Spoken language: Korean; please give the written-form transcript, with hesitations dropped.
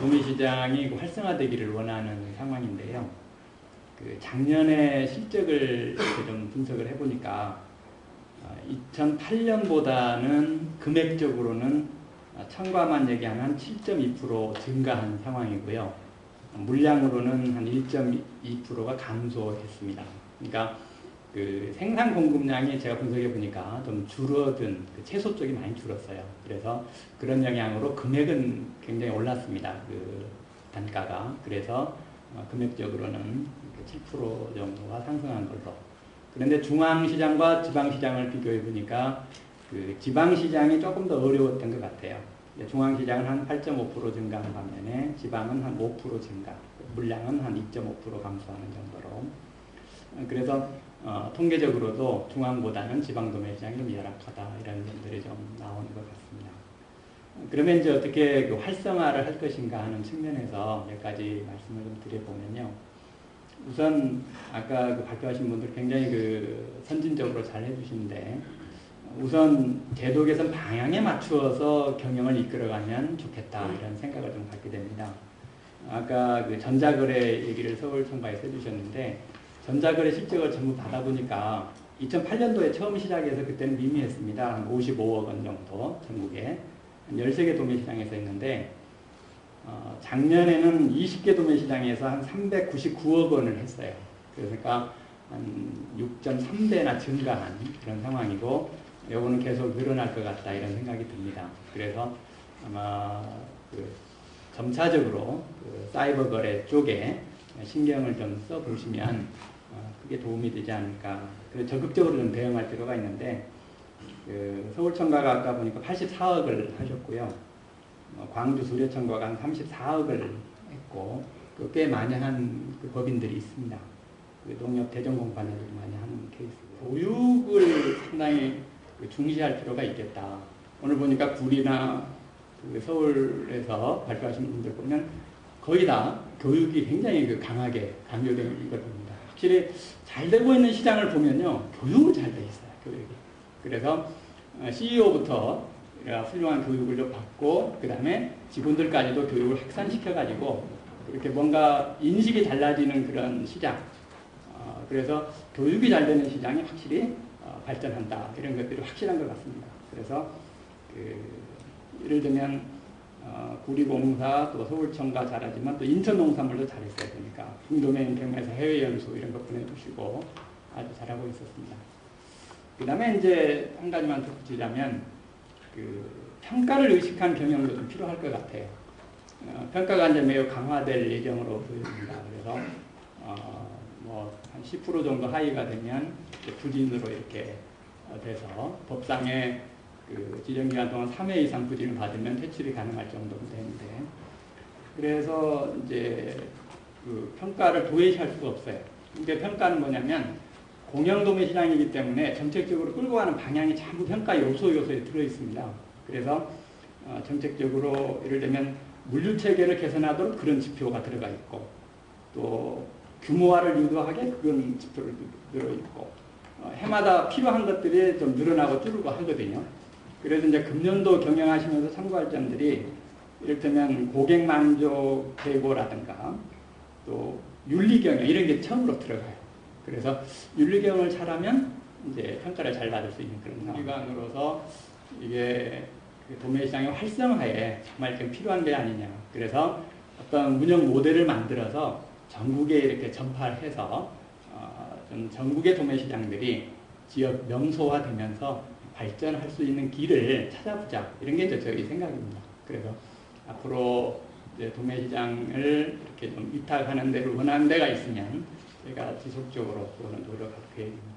도매시장이 활성화되기를 원하는 상황인데요. 작년에 실적을 이렇게 좀 분석을 해보니까 2008년보다는 금액적으로는 청과만 얘기하면 한 7.2% 증가한 상황이고요. 물량으로는 한 1.2%가 감소했습니다. 그러니까 생산 공급량이 제가 분석해 보니까 좀 줄어든 채소 쪽이 많이 줄었어요. 그래서 그런 영향으로 금액은 굉장히 올랐습니다. 단가가. 그래서 금액적으로는 7% 정도가 상승한 걸로. 그런데 중앙시장과 지방시장을 비교해 보니까 지방시장이 조금 더 어려웠던 것 같아요. 중앙시장은 한 8.5% 증가한 반면에 지방은 한 5% 증가, 물량은 한 2.5% 감소하는 정도로. 그래서 통계적으로도 중앙보다는 지방 도매시장이 좀 열악하다 이런 점들이 좀 나오는 것 같습니다. 그러면 이제 어떻게 활성화를 할 것인가 하는 측면에서 몇 가지 말씀을 좀 드려보면요. 우선 아까 발표하신 분들 굉장히 선진적으로 잘 해주시는데, 우선 제도 개선 방향에 맞추어서 경영을 이끌어가면 좋겠다 이런 생각을 좀 갖게 됩니다. 아까 전자거래 얘기를 서울청과에서 해주셨는데, 전자거래 실적을 전부 받아보니까 2008년도에 처음 시작해서 그때는 미미했습니다. 한 55억 원 정도 전국에 한 13개 도매시장에서 했는데, 작년에는 20개 도매시장에서 한 399억 원을 했어요. 그러니까 한 6.3배나 증가한 그런 상황이고, 요거는 계속 늘어날 것 같다 이런 생각이 듭니다. 그래서 아마 점차적으로 사이버 거래 쪽에 신경을 좀 써보시면 그게 도움이 되지 않을까. 그래서 적극적으로 좀 대응할 필요가 있는데, 서울청과가 아까 보니까 84억을 하셨고요. 광주 수려청과가 한 34억을 했고, 꽤 많이 한 법인들이 있습니다. 농협 대전공판에도 많이 하는 케이스. 교육을 상당히 중시할 필요가 있겠다. 오늘 보니까 구리나 서울에서 발표하신 분들 보면 거의 다 교육이 굉장히 강하게 강조되는 걸 봅니다. 확실히 잘 되고 있는 시장을 보면요, 교육은 잘 돼 있어요. 교육이. 그래서 CEO부터 훌륭한 교육을 좀 받고, 그 다음에 직원들까지도 교육을 확산시켜가지고 이렇게 뭔가 인식이 달라지는 그런 시장. 그래서 교육이 잘 되는 시장이 확실히 발전한다. 이런 것들이 확실한 것 같습니다. 그래서 예를 들면 구리공사 또 서울청과 잘하지만 또 인천농산물도 잘했어야 되니까 중도메인 경매에서 해외연수 이런 거 보내주시고 아주 잘하고 있었습니다. 그 다음에 이제 한 가지만 더 붙이자면 평가를 의식한 경영도 좀 필요할 것 같아요. 평가가 이제 매우 강화될 예정으로 보입니다. 그래서 한 10% 정도 하위가 되면 부진으로 이렇게 돼서 법상에 지정기간 동안 3회 이상 부진을 받으면 퇴출이 가능할 정도로 되는데, 그래서 이제 평가를 도외시할 수가 없어요. 근데 평가는 뭐냐면 공영도매 시장이기 때문에 정책적으로 끌고 가는 방향이 전부 평가 요소에 들어 있습니다. 그래서 정책적으로 예를 들면 물류체계를 개선하도록 그런 지표가 들어가 있고, 또 규모화를 유도하게 그런 지표를 들어있고, 해마다 필요한 것들이 좀 늘어나고 줄고 하거든요. 그래서 이제 금년도 경영하시면서 참고할 점들이 이를테면 고객 만족 계고라든가 또 윤리 경영 이런 게 처음으로 들어가요. 그래서 윤리 경영을 잘하면 이제 평가를 잘 받을 수 있는 그런 기관으로서 이게 도매시장의 활성화에 정말 좀 필요한 게 아니냐. 그래서 어떤 운영 모델을 만들어서 전국에 이렇게 전파를 해서 좀 전국의 도매시장들이 지역 명소화되면서 발전할 수 있는 길을 찾아보자. 이런 게 이제 저희 생각입니다. 그래서 앞으로 이제 도매시장을 이렇게 좀 위탁하는 데를 원하는 데가 있으면 제가 지속적으로 그거는 노력할 계획입니다.